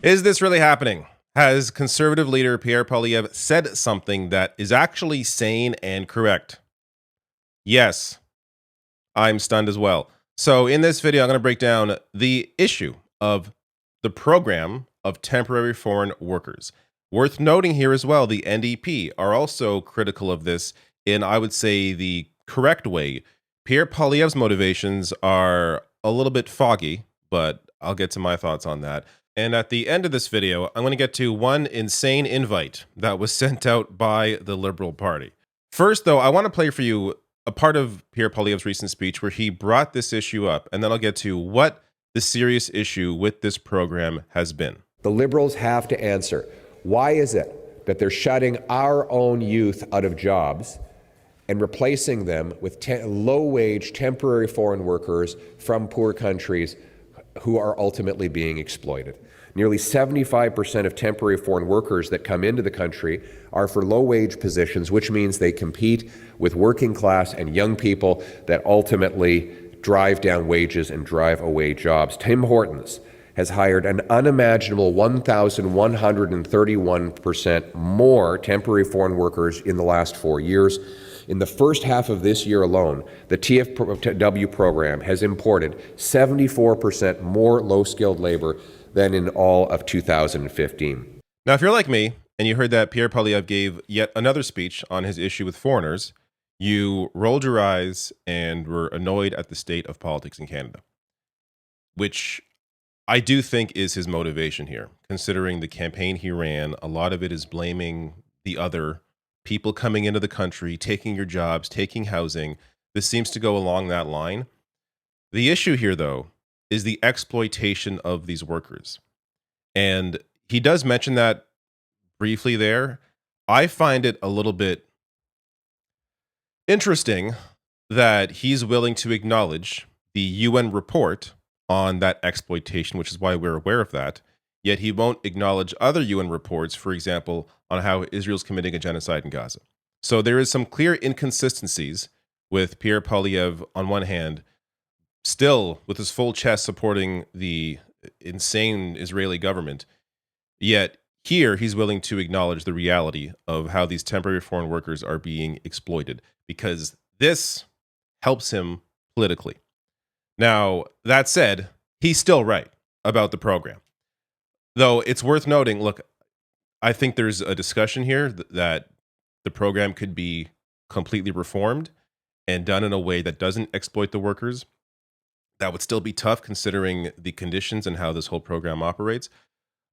Is this really happening? Has conservative leader Pierre Poilievre said something that is actually sane and correct? Yes, I'm stunned as well. So, in this video, I'm going to break down the issue of the program of temporary foreign workers. Worth noting here as well, the NDP are also critical of this in, I would say, the correct way. Pierre Poilievre's motivations are a little bit foggy, but I'll get to my thoughts on that. And at the end of this video, I'm going to get to one insane invite that was sent out by the Liberal Party. First, though, I want to play for you a part of Pierre Poilievre's recent speech where he brought this issue up, and then I'll get to what the serious issue with this program has been. The Liberals have to answer. Why is it that they're shutting our own youth out of jobs and replacing them with low-wage temporary foreign workers from poor countries who are ultimately being exploited? Nearly 75% of temporary foreign workers that come into the country are for low-wage positions, which means they compete with working class and young people that ultimately drive down wages and drive away jobs. Tim Hortons has hired an unimaginable 1,131% more temporary foreign workers in the last 4 years. In the first half of this year alone, the TFW program has imported 74% more low-skilled labor than in all of 2015. Now, if you're like me, and you heard that Pierre Poilievre gave yet another speech on his issue with foreigners, you rolled your eyes and were annoyed at the state of politics in Canada, which I do think is his motivation here. Considering the campaign he ran, a lot of it is blaming the other people coming into the country, taking your jobs, taking housing. This seems to go along that line. The issue here, though, is the exploitation of these workers. And he does mention that briefly there. I find it a little bit interesting that he's willing to acknowledge the UN report on that exploitation, which is why we're aware of that, yet he won't acknowledge other UN reports, for example, on how Israel's committing a genocide in Gaza. So there is some clear inconsistencies with Pierre Poilievre on one hand, still with his full chest supporting the insane Israeli government, yet here he's willing to acknowledge the reality of how these temporary foreign workers are being exploited, because this helps him politically. Now, that said, he's still right about the program. Though it's worth noting, look, I think there's a discussion here that the program could be completely reformed and done in a way that doesn't exploit the workers. That would still be tough considering the conditions and how this whole program operates.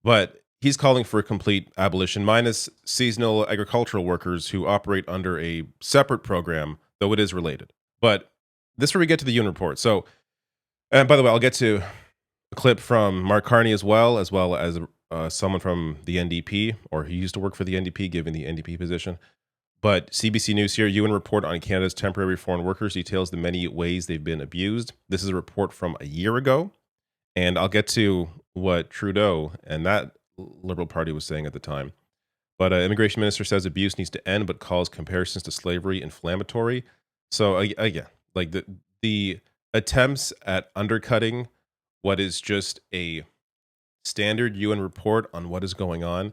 But he's calling for a complete abolition, minus seasonal agricultural workers who operate under a separate program, though it is related. But this is where we get to the UN report. So, and by the way, I'll get to a clip from Mark Carney as well as someone from the NDP, or he used to work for the NDP, given the NDP position. But CBC News here, UN report on Canada's temporary foreign workers details the many ways they've been abused. This is a report from a year ago, and I'll get to what Trudeau and that Liberal Party was saying at the time. But immigration minister says abuse needs to end, but calls comparisons to slavery inflammatory. So again, like the attempts at undercutting what is just a standard UN report on what is going on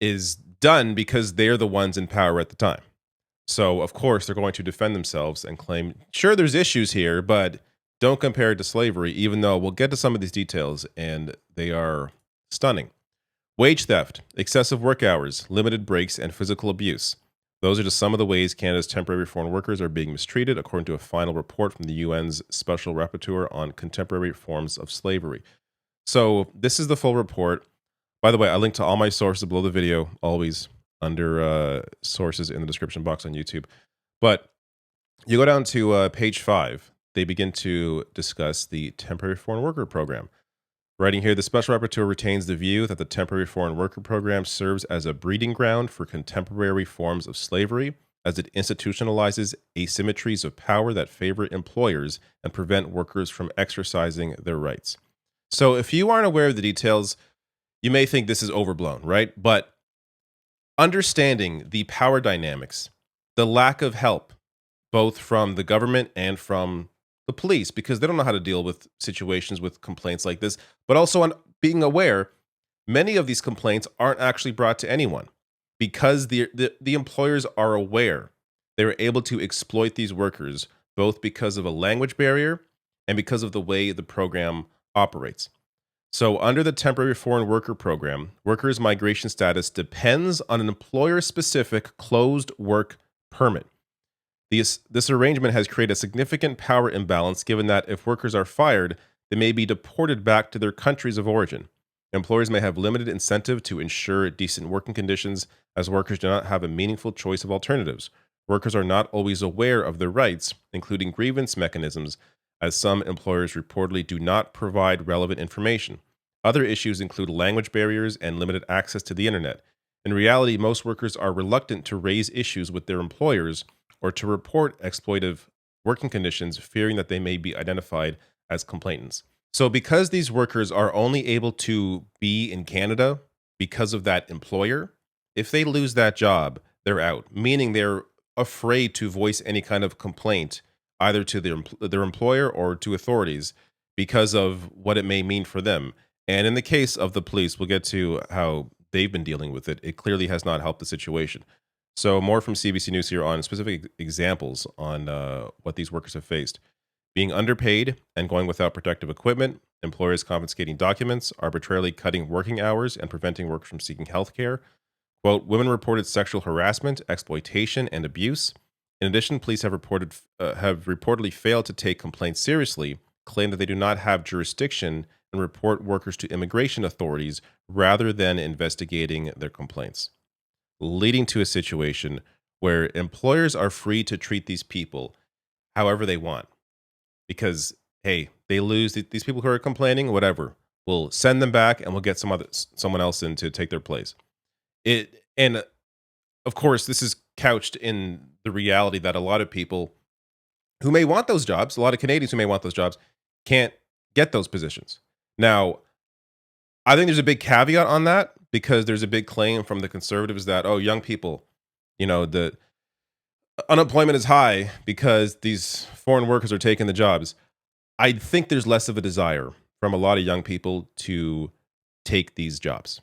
is done because they're the ones in power at the time. So, of course, they're going to defend themselves and claim, sure, there's issues here, but don't compare it to slavery, even though we'll get to some of these details, and they are stunning. Wage theft, excessive work hours, limited breaks, and physical abuse. Those are just some of the ways Canada's temporary foreign workers are being mistreated, according to a final report from the UN's Special Rapporteur on Contemporary Forms of Slavery. So this is the full report. By the way, I link to all my sources below the video, always under sources in the description box on YouTube. But you go down to page 5. They begin to discuss the temporary foreign worker program. Writing here, the Special Rapporteur retains the view that the temporary foreign worker program serves as a breeding ground for contemporary forms of slavery, as it institutionalizes asymmetries of power that favor employers and prevent workers from exercising their rights. So if you aren't aware of the details, you may think this is overblown, right? But understanding the power dynamics, the lack of help, both from the government and from the police, because they don't know how to deal with situations with complaints like this, but also on being aware Many of these complaints aren't actually brought to anyone because the employers are aware. They're able to exploit these workers both because of a language barrier and because of the way the program operates. So, under the temporary foreign worker program, workers' migration status depends on an employer specific closed work permit. This arrangement has created a significant power imbalance given that if workers are fired, they may be deported back to their countries of origin. Employers may have limited incentive to ensure decent working conditions as workers do not have a meaningful choice of alternatives. Workers are not always aware of their rights, including grievance mechanisms, as some employers reportedly do not provide relevant information. Other issues include language barriers and limited access to the internet. In reality, most workers are reluctant to raise issues with their employers or to report exploitive working conditions, fearing that they may be identified as complainants. So, because these workers are only able to be in Canada because of that employer, if they lose that job, they're out, meaning they're afraid to voice any kind of complaint either to their employer or to authorities because of what it may mean for them. And in the case of the police, we'll get to how they've been dealing with it. It clearly has not helped the situation. So, more from CBC News here on specific examples on what these workers have faced: being underpaid and going without protective equipment, employers confiscating documents, arbitrarily cutting working hours and preventing workers from seeking health care. Quote, women reported sexual harassment, exploitation, and abuse. In addition, police have reportedly failed to take complaints seriously, claim that they do not have jurisdiction, and report workers to immigration authorities rather than investigating their complaints, leading to a situation where employers are free to treat these people however they want. Because, hey, they lose these people who are complaining, whatever. We'll send them back and we'll get someone else in to take their place. And of course, this is couched in the reality that a lot of people who may want those jobs, a lot of Canadians who may want those jobs, can't get those positions. Now, I think there's a big caveat on that because there's a big claim from the Conservatives that, oh, young people, the unemployment is high because these foreign workers are taking the jobs. I think there's less of a desire from a lot of young people to take these jobs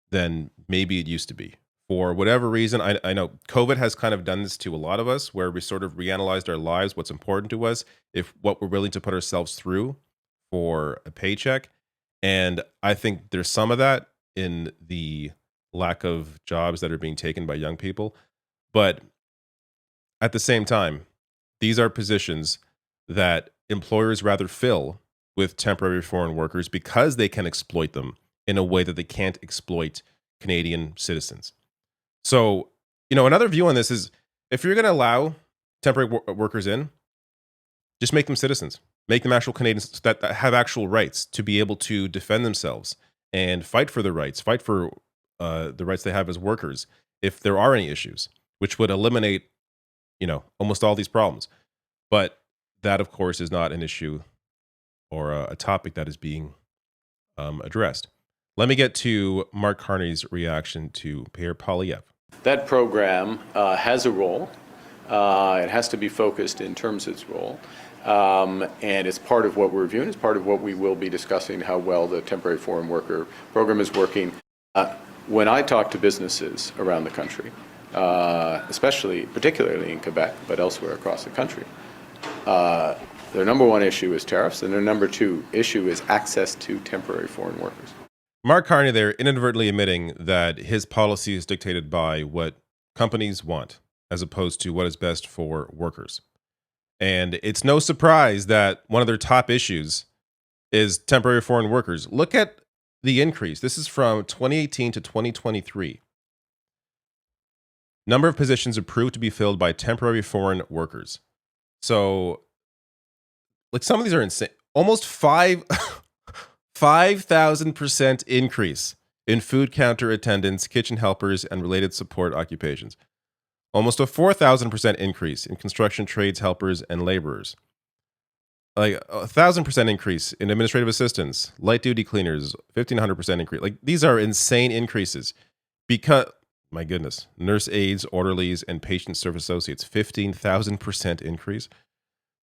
than maybe it used to be. For whatever reason, I know COVID has kind of done this to a lot of us, where we sort of reanalyzed our lives, what's important to us, if what we're willing to put ourselves through for a paycheck. And I think there's some of that in the lack of jobs that are being taken by young people. But at the same time, these are positions that employers rather fill with temporary foreign workers because they can exploit them in a way that they can't exploit Canadian citizens. So, another view on this is if you're going to allow temporary workers in, just make them citizens. Make them actual Canadians that have actual rights to be able to defend themselves and fight for their rights, fight for the rights they have as workers if there are any issues, which would eliminate, almost all these problems. But that, of course, is not an issue or a topic that is being addressed. Let me get to Mark Carney's reaction to Pierre Poilievre. That program has a role. It has to be focused in terms of its role. And it's part of what we're reviewing. It's part of what we will be discussing, how well the temporary foreign worker program is working. When I talk to businesses around the country, particularly in Quebec, but elsewhere across the country, their number one issue is tariffs, and their number two issue is access to temporary foreign workers. Mark Carney there inadvertently admitting that his policy is dictated by what companies want as opposed to what is best for workers. And it's no surprise that one of their top issues is temporary foreign workers. Look at the increase. This is from 2018 to 2023. Number of positions approved to be filled by temporary foreign workers. So, some of these are insane. Almost 5,000% increase in food counter attendants, kitchen helpers, and related support occupations. Almost a 4,000% increase in construction trades helpers and laborers. 1,000% increase in administrative assistants, light duty cleaners, 1,500% increase. These are insane increases because, my goodness, nurse aides, orderlies, and patient service associates, 15,000% increase.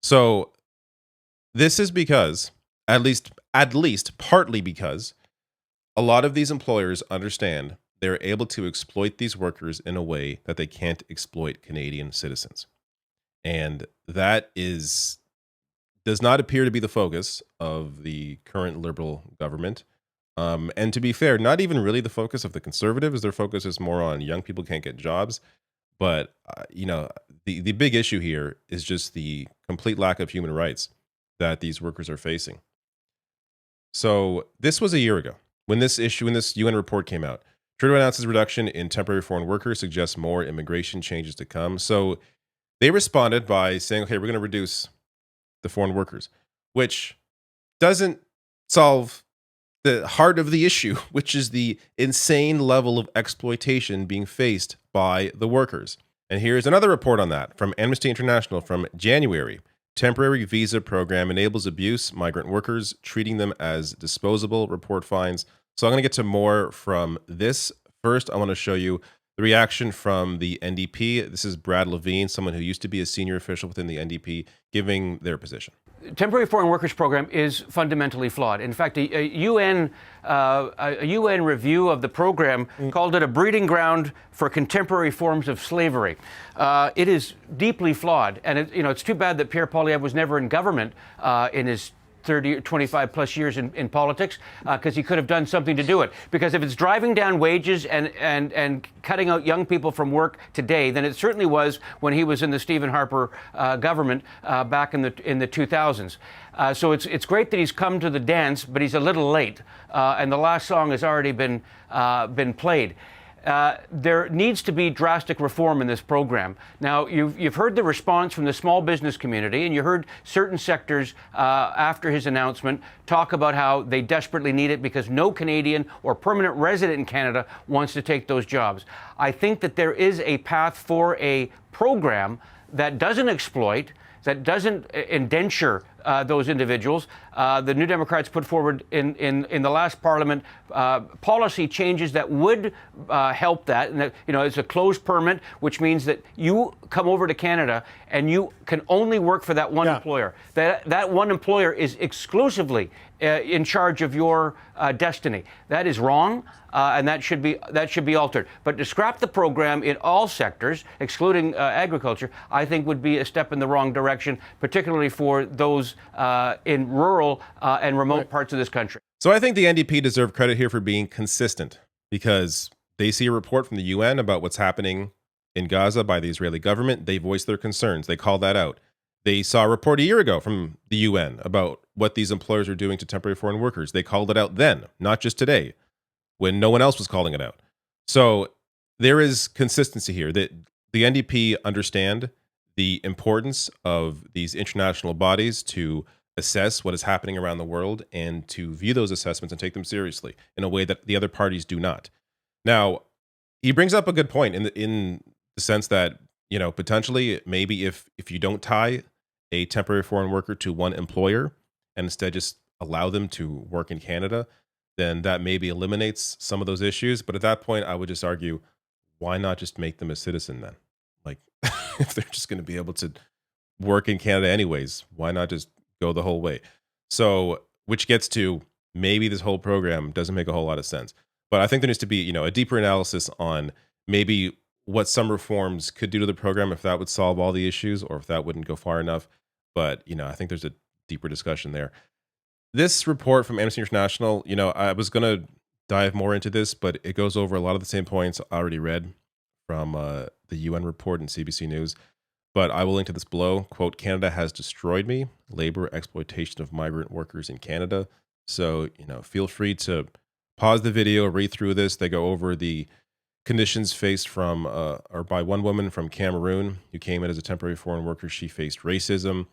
So this is because, at least partly because, a lot of these employers understand they're able to exploit these workers in a way that they can't exploit Canadian citizens. And that does not appear to be the focus of the current Liberal government. And to be fair, not even really the focus of the Conservatives. Their focus is more on young people can't get jobs. But, the big issue here is just the complete lack of human rights that these workers are facing. So this was a year ago when this UN report came out. Trudeau announces reduction in temporary foreign workers, suggests more immigration changes to come. So they responded by saying, okay, we're going to reduce the foreign workers, which doesn't solve the heart of the issue, which is the insane level of exploitation being faced by the workers. And here's another report on that from Amnesty International from January. Temporary visa program enables abuse, migrant workers, treating them as disposable, report finds. So I'm going to get to more from this. First, I want to show you the reaction from the NDP. This is Brad Levine, someone who used to be a senior official within the NDP, giving their position. Temporary foreign workers program is fundamentally flawed. In fact, a UN review of the program called it a breeding ground for contemporary forms of slavery. It is deeply flawed, and it's too bad that Pierre Poilievre was never in government in his 30 or 25 plus years in politics, because he could have done something to do it. Because if it's driving down wages and cutting out young people from work today, then it certainly was when he was in the Stephen Harper government back in the 2000s. So it's great that he's come to the dance, but he's a little late, and the last song has already been played. There needs to be drastic reform in this program. Now, you've heard the response from the small business community, and you heard certain sectors after his announcement talk about how they desperately need it because no Canadian or permanent resident in Canada wants to take those jobs. I think that there is a path for a program that doesn't exploit, that doesn't indenture those individuals. The New Democrats put forward in the last Parliament policy changes that would help that. And that, it's a closed permit, which means that you come over to Canada and you can only work for that one employer. That one employer is exclusively in charge of your destiny. That is wrong. And that should be altered. But to scrap the program in all sectors, excluding agriculture, I think would be a step in the wrong direction, particularly for those in rural and remote parts of this country. So I think the NDP deserve credit here for being consistent, because they see a report from the UN about what's happening in Gaza by the Israeli government. They voiced their concerns. They called that out. They saw a report a year ago from the UN about what these employers are doing to temporary foreign workers. They called it out then, not just today, when no one else was calling it out. So there is consistency here that the NDP understand the importance of these international bodies to assess what is happening around the world and to view those assessments and take them seriously in a way that the other parties do not. Now, he brings up a good point in the sense that, potentially maybe if you don't tie a temporary foreign worker to one employer and instead just allow them to work in Canada, then that maybe eliminates some of those issues. But at that point, I would just argue, why not just make them a citizen then? Like, if they're just going to be able to work in Canada anyways, why not just go the whole way? So, which gets to maybe this whole program doesn't make a whole lot of sense. But I think there needs to be, a deeper analysis on maybe what some reforms could do to the program, if that would solve all the issues or if that wouldn't go far enough. But, I think there's a deeper discussion there. This report from Amnesty International, I was going to dive more into this, but it goes over a lot of the same points I already read from the UN report and CBC News. But I will link to this below. Quote, Canada has destroyed me. Labor exploitation of migrant workers in Canada. So, feel free to pause the video, read through this. They go over the conditions faced by one woman from Cameroon who came in as a temporary foreign worker. She faced racism.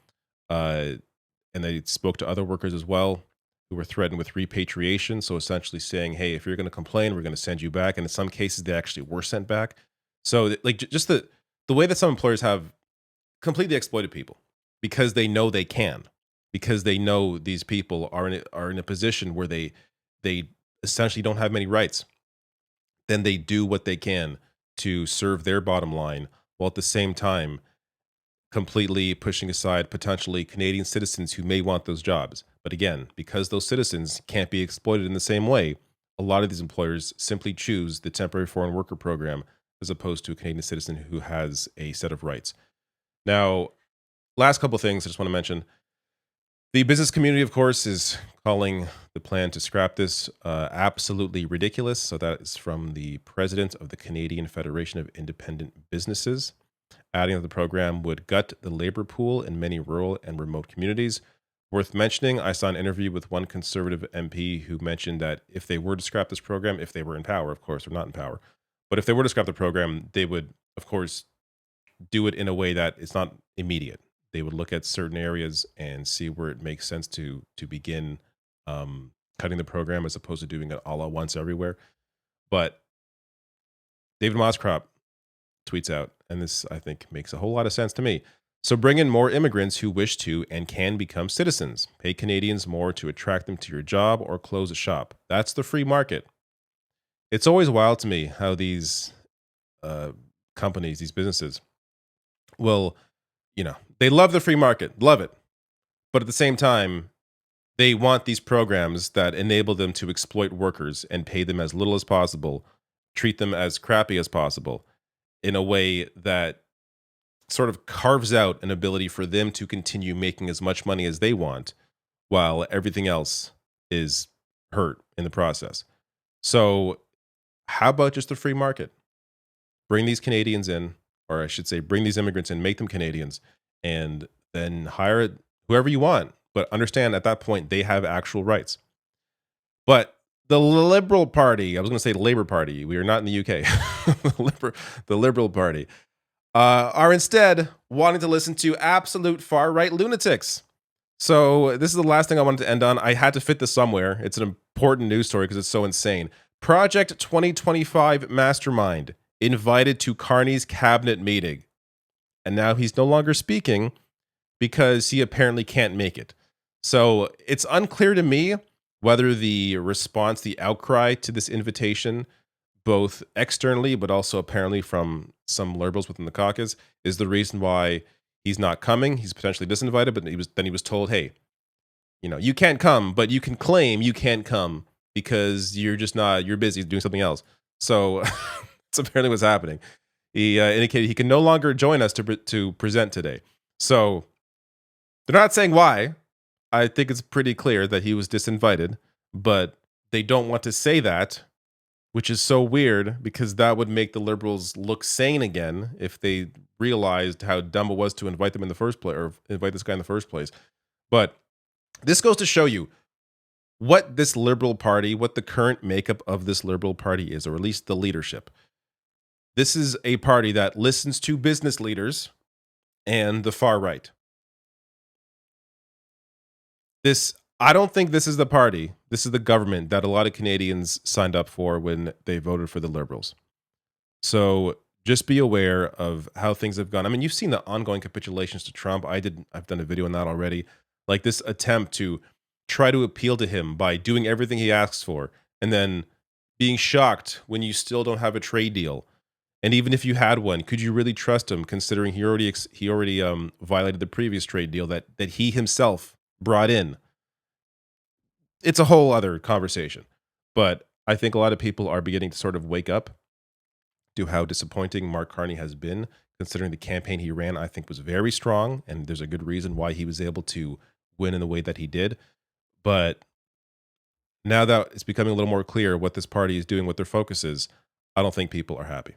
And they spoke to other workers as well who were threatened with repatriation. So essentially saying, hey, if you're going to complain, we're going to send you back. And in some cases, they actually were sent back. So like just the way that some employers have completely exploited people because they know they can, because they know these people are in a position where they essentially don't have many rights. Then they do what they can to serve their bottom line, while at the same time completely pushing aside potentially Canadian citizens who may want those jobs. But again, because those citizens can't be exploited in the same way, a lot of these employers simply choose the temporary foreign worker program as opposed to a Canadian citizen who has a set of rights. Now, last couple of things I just want to mention. The business community, of course, is calling the plan to scrap this absolutely ridiculous. So that is from the president of the Canadian Federation of Independent Businesses, adding that the program would gut the labor pool in many rural and remote communities. Worth mentioning, I saw an interview with one Conservative MP who mentioned that if they were to scrap this program, if they were in power, of course, they're not in power, but if they were to scrap the program, they would, of course, do it in a way that it's not immediate. They would look at certain areas and see where it makes sense to begin cutting the program as opposed to doing it all at once everywhere. But David Moscrop tweets out, and this, I think, makes a whole lot of sense to me. So bring in more immigrants who wish to and can become citizens. Pay Canadians more to attract them to your job or close a shop. That's the free market. It's always wild to me how these companies, these businesses, will, they love the free market, love it. But at the same time, they want these programs that enable them to exploit workers and pay them as little as possible, treat them as crappy as possible, in a way that sort of carves out an ability for them to continue making as much money as they want, while everything else is hurt in the process. So how about just the free market? Bring these Canadians in, or I should say, bring these immigrants in, make them Canadians, and then hire whoever you want. But understand at that point, they have actual rights. But the Liberal Party, I was going to say the Labour Party, we are not in the UK, the Liberal Party, are instead wanting to listen to absolute far-right lunatics. So this is the last thing I wanted to end on. I had to fit this somewhere. It's an important news story because it's so insane. Project 2025 Mastermind invited to Carney's cabinet meeting. And now he's no longer speaking because he apparently can't make it. So it's unclear to me whether the response, the outcry to this invitation, both externally but also apparently from some Liberals within the caucus, is the reason why he's not coming. He's potentially disinvited, but he was told, hey, you can't come, but you can claim you can't come because you're busy doing something else. So that's apparently what's happening. He indicated he can no longer join us to present today. So they're not saying why. I think it's pretty clear that he was disinvited, but they don't want to say that, which is so weird because that would make the Liberals look sane again if they realized how dumb it was to invite them in the first place, or invite this guy in the first place. But this goes to show you what this Liberal Party, what the current makeup of this Liberal Party is, or at least the leadership. This is a party that listens to business leaders and the far right. I don't think this is the party. This is the government that a lot of Canadians signed up for when they voted for the Liberals. So just be aware of how things have gone. I mean, you've seen the ongoing capitulations to Trump. I've done a video on that already. Like this attempt to try to appeal to him by doing everything he asks for, and then being shocked when you still don't have a trade deal. And even if you had one, could you really trust him, considering he already violated the previous trade deal that he himself brought in? It's a whole other conversation. But I think a lot of people are beginning to sort of wake up to how disappointing Mark Carney has been, considering the campaign he ran, I think, was very strong, and there's a good reason why he was able to win in the way that he did. But now that it's becoming a little more clear what this party is doing, what their focus is, I don't think people are happy.